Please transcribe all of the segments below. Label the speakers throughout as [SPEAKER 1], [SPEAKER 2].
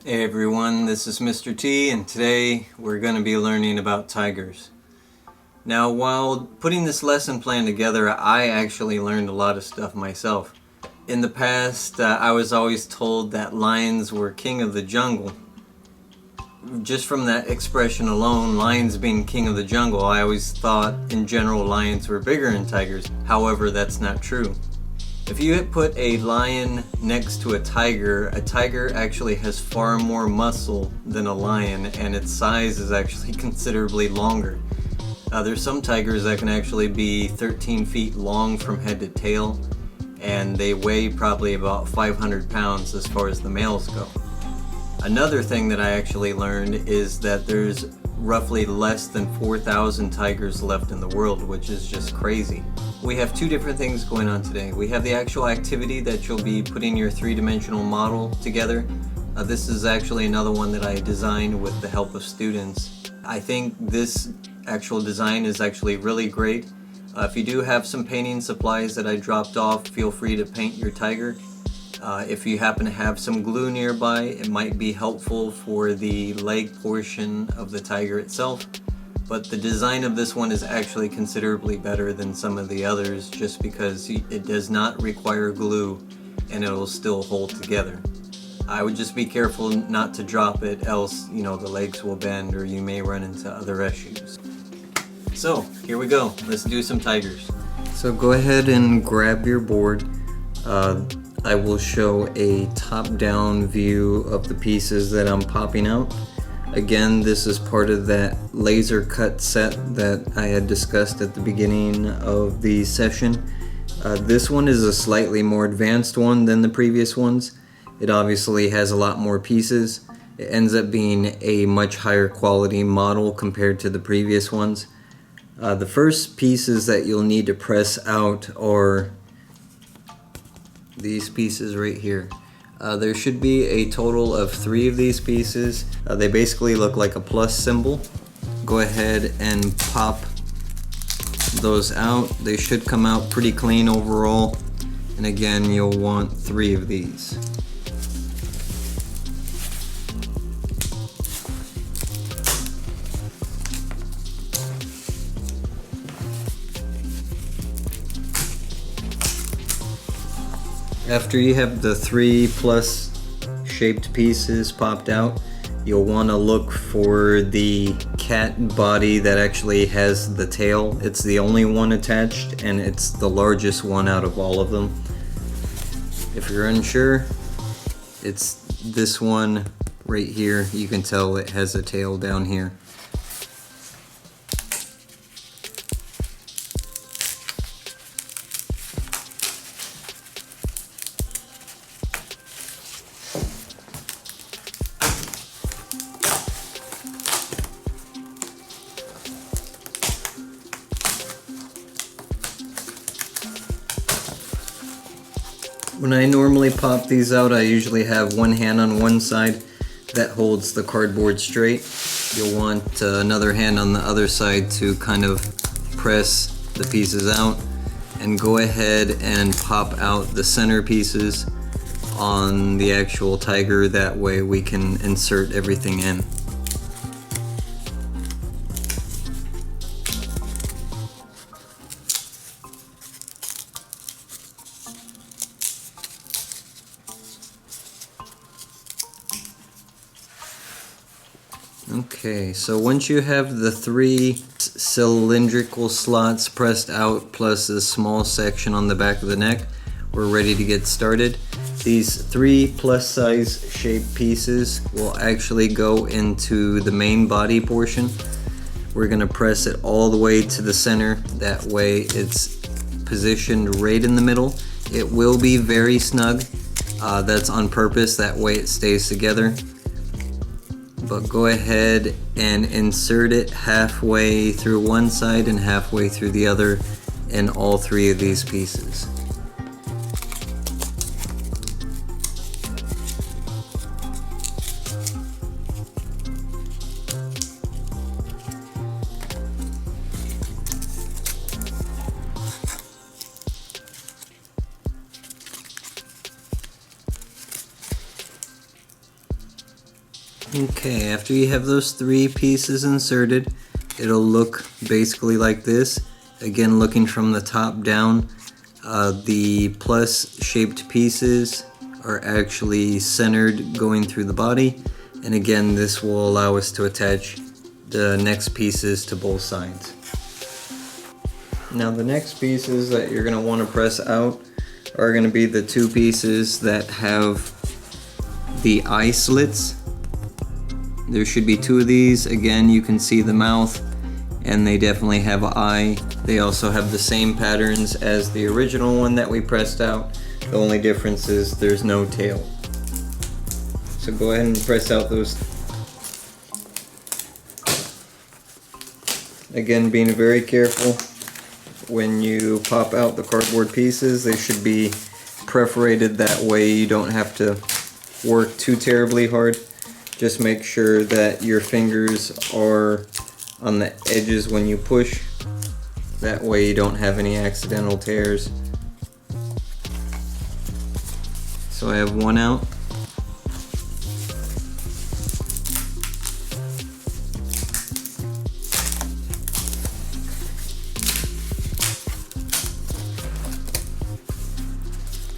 [SPEAKER 1] Hey everyone, this is Mr. T, and today we're going to be learning about tigers. Now, while putting this lesson plan together, I actually learned a lot of stuff myself. In the past, I was always told that lions were king of the jungle. Just from that expression alone, lions being king of the jungle, I always thought in general lions were bigger than tigers. However, that's not true. If you put a lion next to a tiger actually has far more muscle than a lion, and its size is actually considerably longer. There's some tigers that can actually be 13 feet long from head to tail, and they weigh probably about 500 pounds as far as the males go. Another thing that I actually learned is that there's roughly less than 4,000 tigers left in the world, which is just crazy. We have two different things going on today. We have the actual activity that you'll be putting your three-dimensional model together. This is actually another one that I designed with the help of students. I think this actual design is actually really great. If you do have some painting supplies that I dropped off, feel free to paint your tiger. If you happen to have some glue nearby, it might be helpful for the leg portion of the tiger itself. But the design of this one is actually considerably better than some of the others just because it does not require glue and it will still hold together. I would just be careful not to drop it, else the legs will bend or you may run into other issues. So here we go, let's do some tigers. So go ahead and grab your board. I will show a top-down view of the pieces that I'm popping out. Again, this is part of that laser cut set that I had discussed at the beginning of the session. This one is a slightly more advanced one than the previous ones. It obviously has a lot more pieces. It ends up being a much higher quality model compared to the previous ones. The first pieces that you'll need to press out are these pieces right here. There should be a total of 3 of these pieces. They basically look like a plus symbol. Go ahead and pop those out. They should come out pretty clean overall. And again, you'll want 3 of these. After you have the 3 plus shaped pieces popped out, you'll want to look for the cat body that actually has the tail. It's the only one attached and it's the largest one out of all of them. If you're unsure, it's this one right here. You can tell it has a tail down here. When I normally pop these out, I usually have one hand on one side that holds the cardboard straight. You'll want another hand on the other side to kind of press the pieces out, and go ahead and pop out the center pieces on the actual tiger. That way we can insert everything in. Okay, so once you have the 3 cylindrical slots pressed out plus a small section on the back of the neck, we're ready to get started. These 3 plus size shaped pieces will actually go into the main body portion. We're going to press it all the way to the center. That way it's positioned right in the middle. It will be very snug. That's on purpose, that way it stays together. But go ahead and insert it halfway through one side and halfway through the other in all 3 of these pieces. Okay, after you have those 3 pieces inserted, it'll look basically like this. Again, looking from the top down, the plus shaped pieces are actually centered going through the body, and again, this will allow us to attach the next pieces to both sides. Now the next pieces that you're going to want to press out are going to be the 2 pieces that have the eye slits. There should be 2 of these. Again, you can see the mouth, and they definitely have an eye. They also have the same patterns as the original one that we pressed out. The only difference is there's no tail. So go ahead and press out those. Again, being very careful when you pop out the cardboard pieces. They should be perforated, that way you don't have to work too terribly hard. Just make sure that your fingers are on the edges when you push. That way you don't have any accidental tears. So I have one out.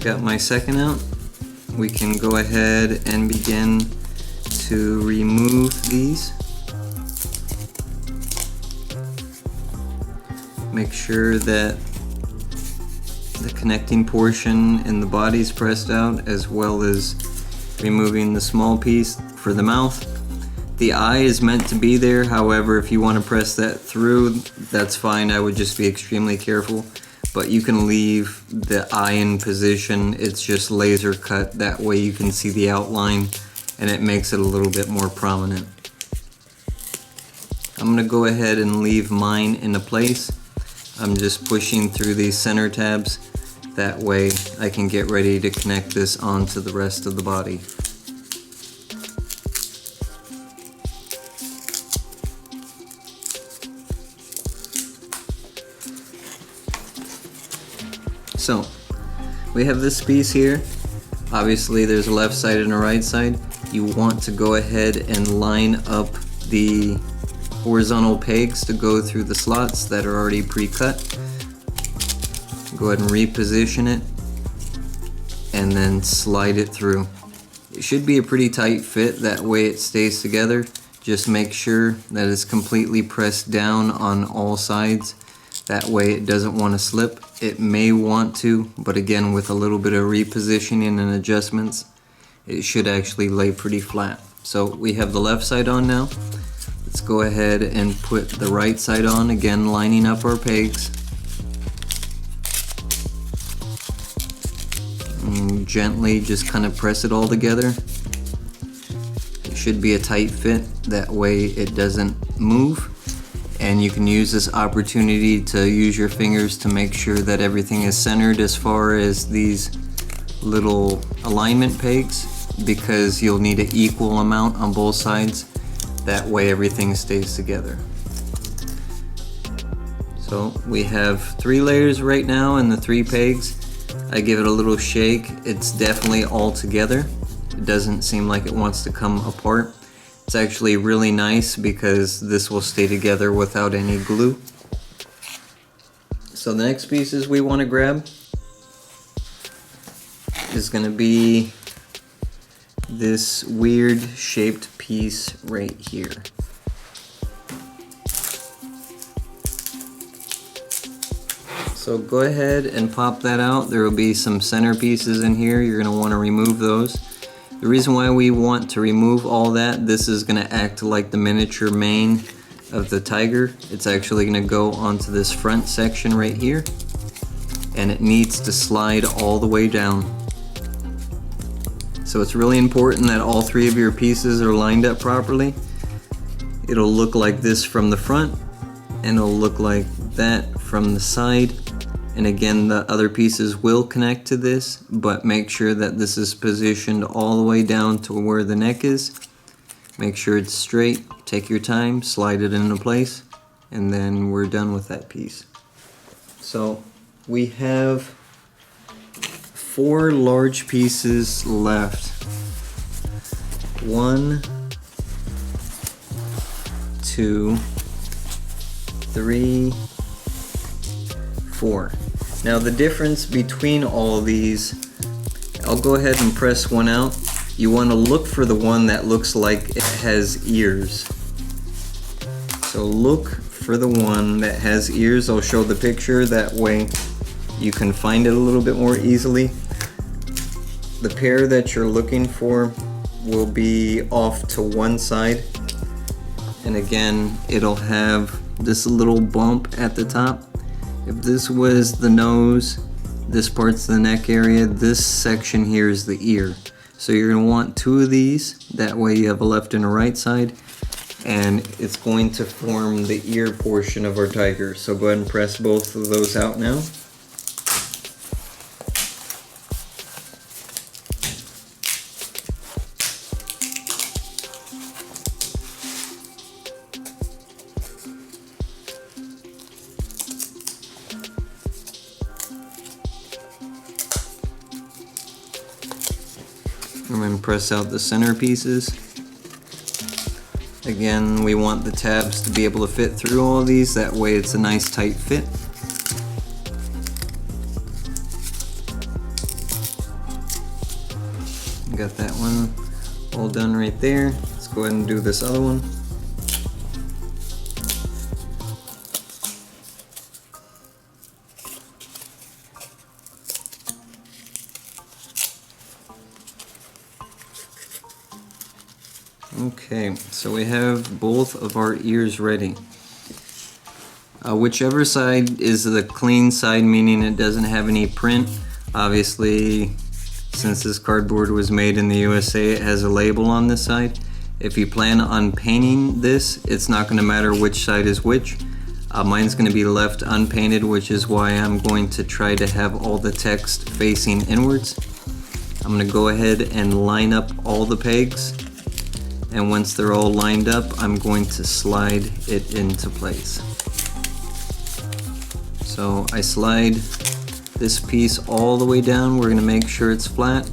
[SPEAKER 1] Got my second out. We can go ahead and begin to remove these. Make sure that the connecting portion in the body is pressed out, as well as removing the small piece for the mouth. The eye is meant to be there, however, if you want to press that through, that's fine. I would just be extremely careful. But you can leave the eye in position. It's just laser cut. That way you can see the outline and it makes it a little bit more prominent. I'm gonna go ahead and leave mine into place. I'm just pushing through these center tabs. That way I can get ready to connect this onto the rest of the body. So, we have this piece here. Obviously there's a left side and a right side. You want to go ahead and line up the horizontal pegs to go through the slots that are already pre-cut. Go ahead and reposition it and then slide it through. It should be a pretty tight fit, that way it stays together. Just make sure that it's completely pressed down on all sides. That way it doesn't want to slip. It may want to, but again, with a little bit of repositioning and adjustments, it should actually lay pretty flat. So we have the left side on now. Let's go ahead and put the right side on, again lining up our pegs. And gently just kind of press it all together. It should be a tight fit, that way it doesn't move. And you can use this opportunity to use your fingers to make sure that everything is centered as far as these little alignment pegs, because you'll need an equal amount on both sides. That way everything stays together. So we have 3 layers right now and the 3 pegs. I give it a little shake. It's definitely all together. It doesn't seem like it wants to come apart. It's actually really nice because this will stay together without any glue. So the next pieces we want to grab is going to be this weird shaped piece right here. So go ahead and pop that out. There will be some center pieces in here. You're going to want to remove those. The reason why we want to remove all that, this is going to act like the miniature mane of the tiger. It's actually going to go onto this front section right here, and it needs to slide all the way down. So it's really important that all 3 of your pieces are lined up properly. It'll look like this from the front, and it'll look like that from the side. And again, the other pieces will connect to this, but make sure that this is positioned all the way down to where the neck is. Make sure it's straight, take your time, slide it into place, and then we're done with that piece. So we have 4 large pieces left. 1, 2, 3, 4. Now the difference between all of these, I'll go ahead and press one out. You want to look for the one that looks like it has ears. So look for the one that has ears. I'll show the picture, that way you can find it a little bit more easily. The pair that you're looking for will be off to one side, and again it'll have this little bump at the top. If this was the nose, this part's the neck area, this section here is the ear. So you're going to want two of these, that way you have a left and a right side, and it's going to form the ear portion of our tiger. So go ahead and press both of those out now. And then press out the center pieces. Again, we want the tabs to be able to fit through all of these, that way it's a nice tight fit. Got that one all done right there. Let's go ahead and do this other one. Okay, so we have both of our ears ready. Whichever side is the clean side, meaning it doesn't have any print. Obviously, since this cardboard was made in the USA, it has a label on this side. If you plan on painting this, it's not going to matter which side is which. Mine's going to be left unpainted, which is why I'm going to try to have all the text facing inwards. I'm going to go ahead and line up all the pegs. And once they're all lined up, I'm going to slide it into place. So I slide this piece all the way down. We're going to make sure it's flat.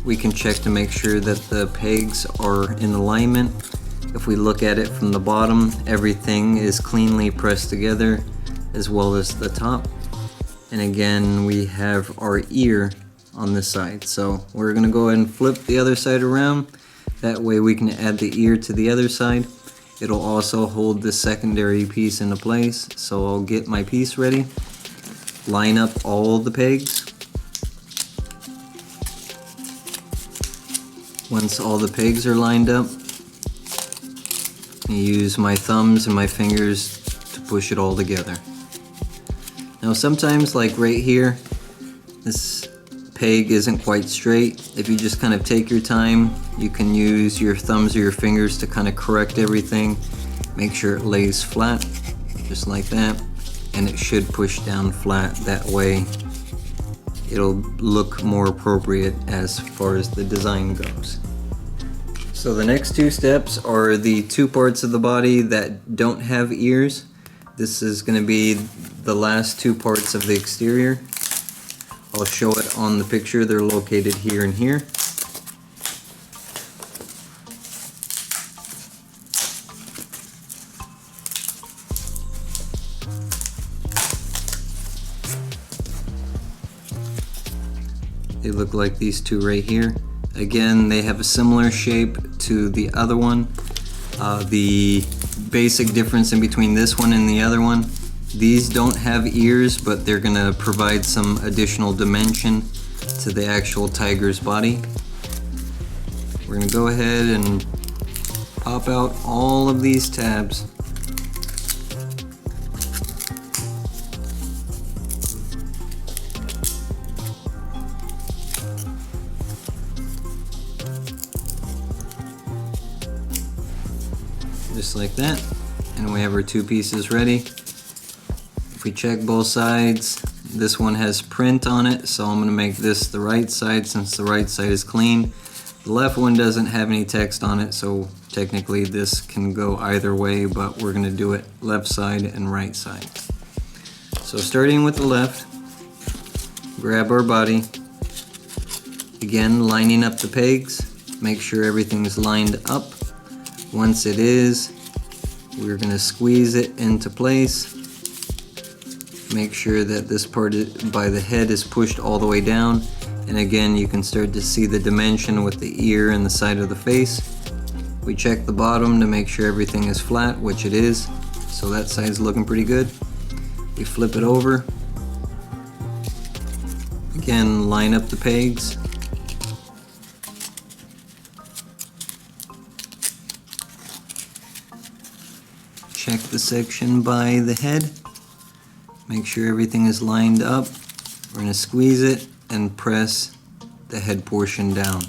[SPEAKER 1] We can check to make sure that the pegs are in alignment. If we look at it from the bottom, everything is cleanly pressed together, as well as the top. And again, we have our ear on this side. So we're going to go ahead and flip the other side around. That way we can add the ear to the other side. It'll also hold the secondary piece into place. So I'll get my piece ready, line up all the pegs. Once all the pegs are lined up, I use my thumbs and my fingers to push it all together. Now sometimes, like right here, this peg isn't quite straight. If you just kind of take your time, you can use your thumbs or your fingers to kind of correct everything. Make sure it lays flat, just like that, and it should push down flat. That way it'll look more appropriate as far as the design goes. So the next two steps are the two parts of the body that don't have ears. This is going to be the last two parts of the exterior. I'll show it on the picture. They're located here and here. They look like these two right here. Again, they have a similar shape to the other one. The basic difference in between this one and the other one, these don't have ears, but they're going to provide some additional dimension to the actual tiger's body. We're going to go ahead and pop out all of these tabs. Just like that, and we have our two pieces ready. If we check both sides, this one has print on it, so I'm going to make this the right side since the right side is clean. The left one doesn't have any text on it, so technically this can go either way, but we're going to do it left side and right side. So starting with the left, grab our body. Again, lining up the pegs, make sure everything's lined up. Once it is, We're going to squeeze it into place. Make sure that this part by the head is pushed all the way down. And again, you can start to see the dimension with the ear and the side of the face. We check the bottom to make sure everything is flat, which it is. So that side's looking pretty good. We flip it over. Again, line up the pegs. Check the section by the head. Make sure everything is lined up. We're going to squeeze it and press the head portion down.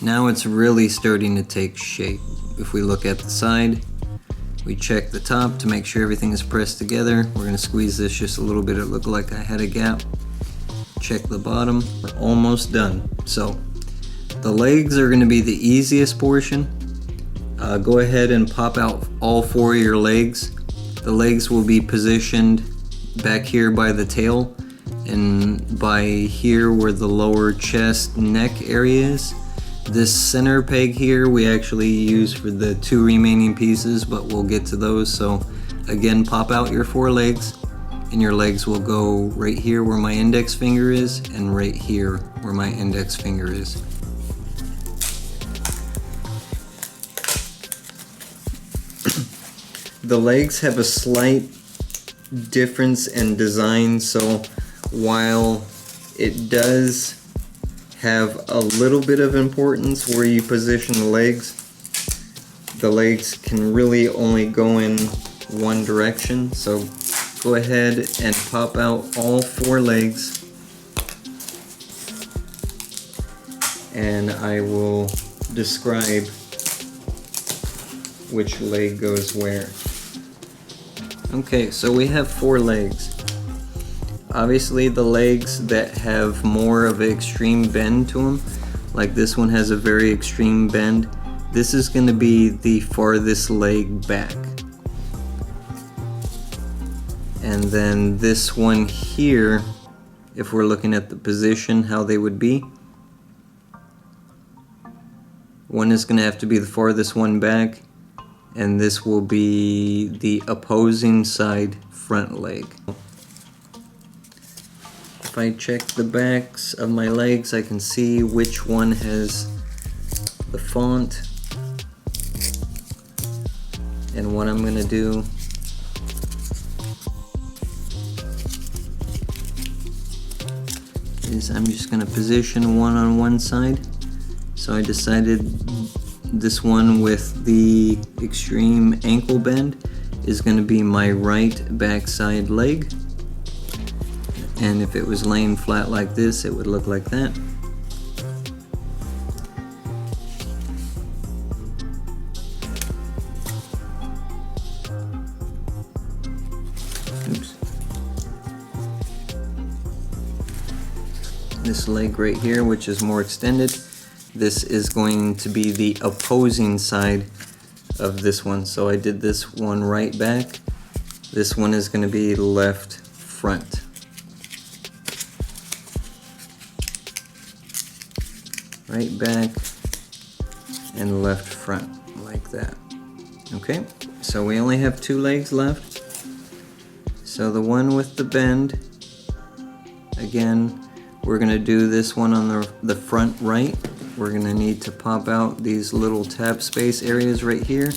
[SPEAKER 1] Now it's really starting to take shape. If we look at the side, we check the top to make sure everything is pressed together. We're going to squeeze this just a little bit. It looked like I had a gap. Check the bottom. We're almost done. So the legs are going to be the easiest portion. Go ahead and pop out all 4 of your legs. The legs will be positioned back here by the tail and by here where the lower chest neck area is. This center peg here we actually use for the 2 remaining pieces, but we'll get to those. So again, pop out your 4 legs, and your legs will go right here where my index finger is and right here where my index finger is. The legs have a slight difference in design, so while it does have a little bit of importance where you position the legs can really only go in one direction. So go ahead and pop out all 4 legs, and I will describe which leg goes where. Okay, so we have 4 legs. Obviously the legs that have more of an extreme bend to them, like this one has a very extreme bend, this is going to be the farthest leg back. And then this one here, if we're looking at the position, how they would be, one is going to have to be the farthest one back, and this will be the opposing side front leg. If I check the backs of my legs, I can see which one has the font. And what I'm going to do is I'm just going to position one on one side. So I decided this one with the extreme ankle bend is going to be my right backside leg. And if it was laying flat like this, it would look like that. Oops. This leg right here, which is more extended, this is going to be the opposing side of this one. So I did this one right back. This one is going to be left front. Right back and left front, like that. Okay, so we only have 2 legs left. So the one with the bend, again, we're going to do this one on the front right. We're going to need to pop out these little tab space areas right here.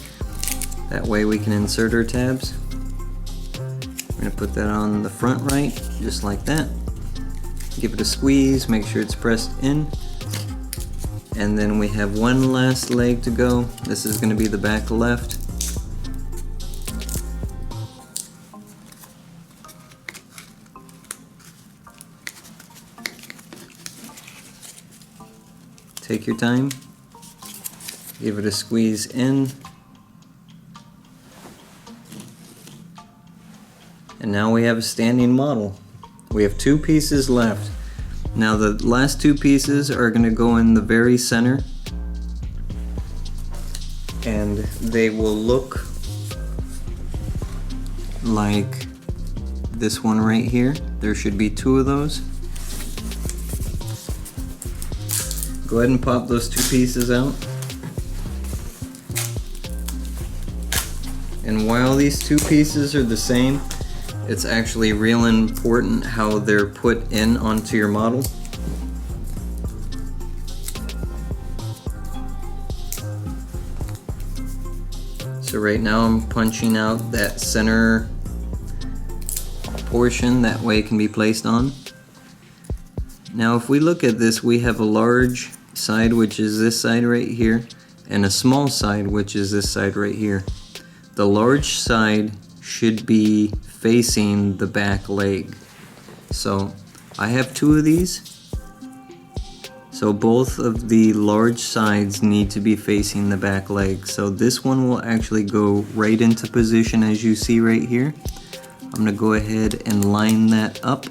[SPEAKER 1] That way we can insert our tabs. We're going to put that on the front right, just like that. Give it a squeeze, make sure it's pressed in. And then we have one last leg to go. This is going to be the back left. Take your time. Give it a squeeze in. And now we have a standing model. We have 2 pieces left. Now the last 2 pieces are going to go in the very center, and they will look like this one right here. There should be 2 of those. Go ahead and pop those 2 pieces out. And while these two pieces are the same, it's actually real important how they're put in onto your model. So right now I'm punching out that center portion, that way it can be placed on. Now if we look at this, we have a large side, which is this side right here, and a small side, which is this side right here. The large side should be facing the back leg. So I have two of these. So both of the large sides need to be facing the back leg. So this one will actually go right into position as you see right here. I'm gonna go ahead and line that up.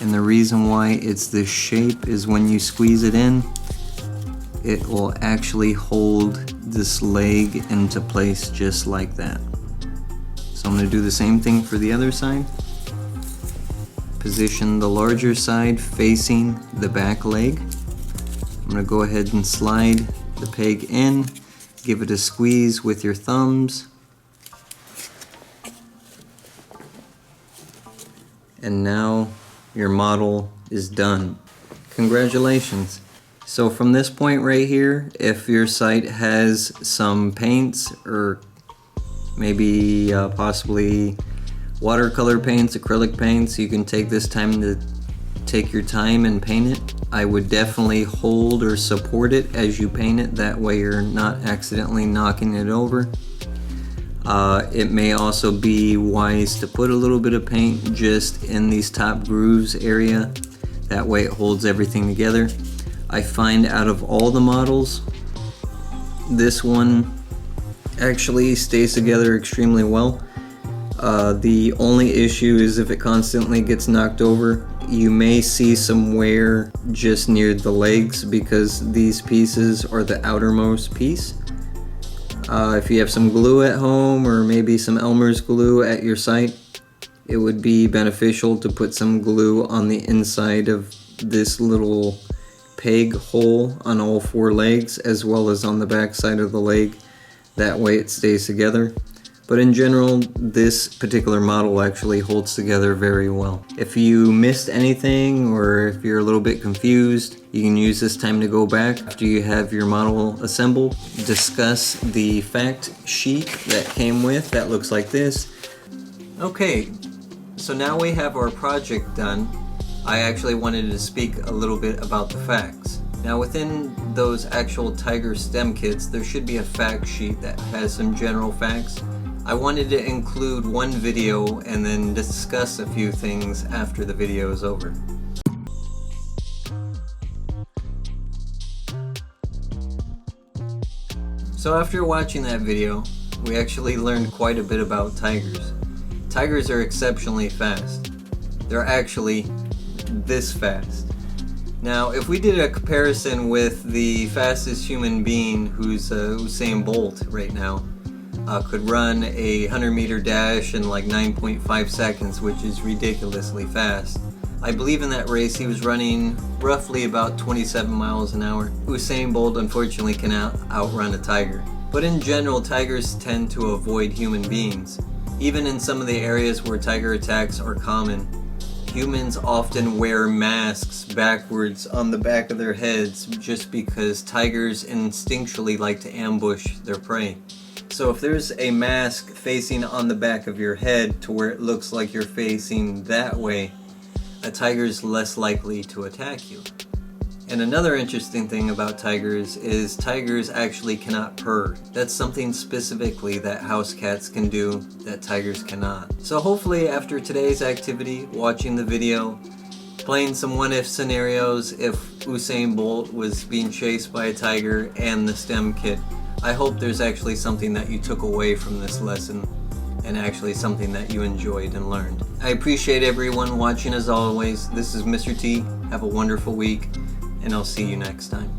[SPEAKER 1] And the reason why it's this shape is when you squeeze it in, it will actually hold this leg into place just like that. So I'm going to do the same thing for the other side. Position the larger side facing the back leg. I'm going to go ahead and slide the peg in, give it a squeeze with your thumbs, and now your model is done. Congratulations. So from this point right here, if your site has some paints or maybe possibly watercolor paints, acrylic paints, you can take this time to take your time and paint it. I would definitely hold or support it as you paint it, that way you're not accidentally knocking it over. It may also be wise to put a little bit of paint just in these top grooves area, that way it holds everything together. I find out of all the models, this one actually stays together extremely well. The only issue is if it constantly gets knocked over, you may see some wear just near the legs because these pieces are the outermost piece. If you have some glue at home or maybe some Elmer's glue at your site, it would be beneficial to put some glue on the inside of this little peg hole on all four legs as well as on the back side of the leg. That way it stays together. But in general, this particular model actually holds together very well. If you missed anything or if you're a little bit confused, you can use this time to go back after you have your model assembled, discuss the fact sheet that came with that looks like this. Okay, so now we have our project done. I actually wanted to speak a little bit about the facts. Now within those actual tiger stem kits, there should be a fact sheet that has some general facts. I wanted to include one video and then discuss a few things after the video is over. So after watching that video, we actually learned quite a bit about tigers. Tigers are exceptionally fast. They're actually this fast. Now, if we did a comparison with the fastest human being, who's Usain Bolt right now, could run a 100-meter dash in like 9.5 seconds, which is ridiculously fast. I believe in that race he was running roughly about 27 miles an hour. Usain Bolt unfortunately cannot outrun a tiger. But in general, tigers tend to avoid human beings. Even in some of the areas where tiger attacks are common, humans often wear masks backwards on the back of their heads just because tigers instinctually like to ambush their prey. So if there's a mask facing on the back of your head to where it looks like you're facing that way, a tiger's less likely to attack you. And another interesting thing about tigers is tigers actually cannot purr. That's something specifically that house cats can do that tigers cannot. So hopefully after today's activity, watching the video, playing some what-if scenarios if Usain Bolt was being chased by a tiger and the STEM kit, I hope there's actually something that you took away from this lesson and actually something that you enjoyed and learned. I appreciate everyone watching as always. This is Mr. T. Have a wonderful week, and I'll see you next time.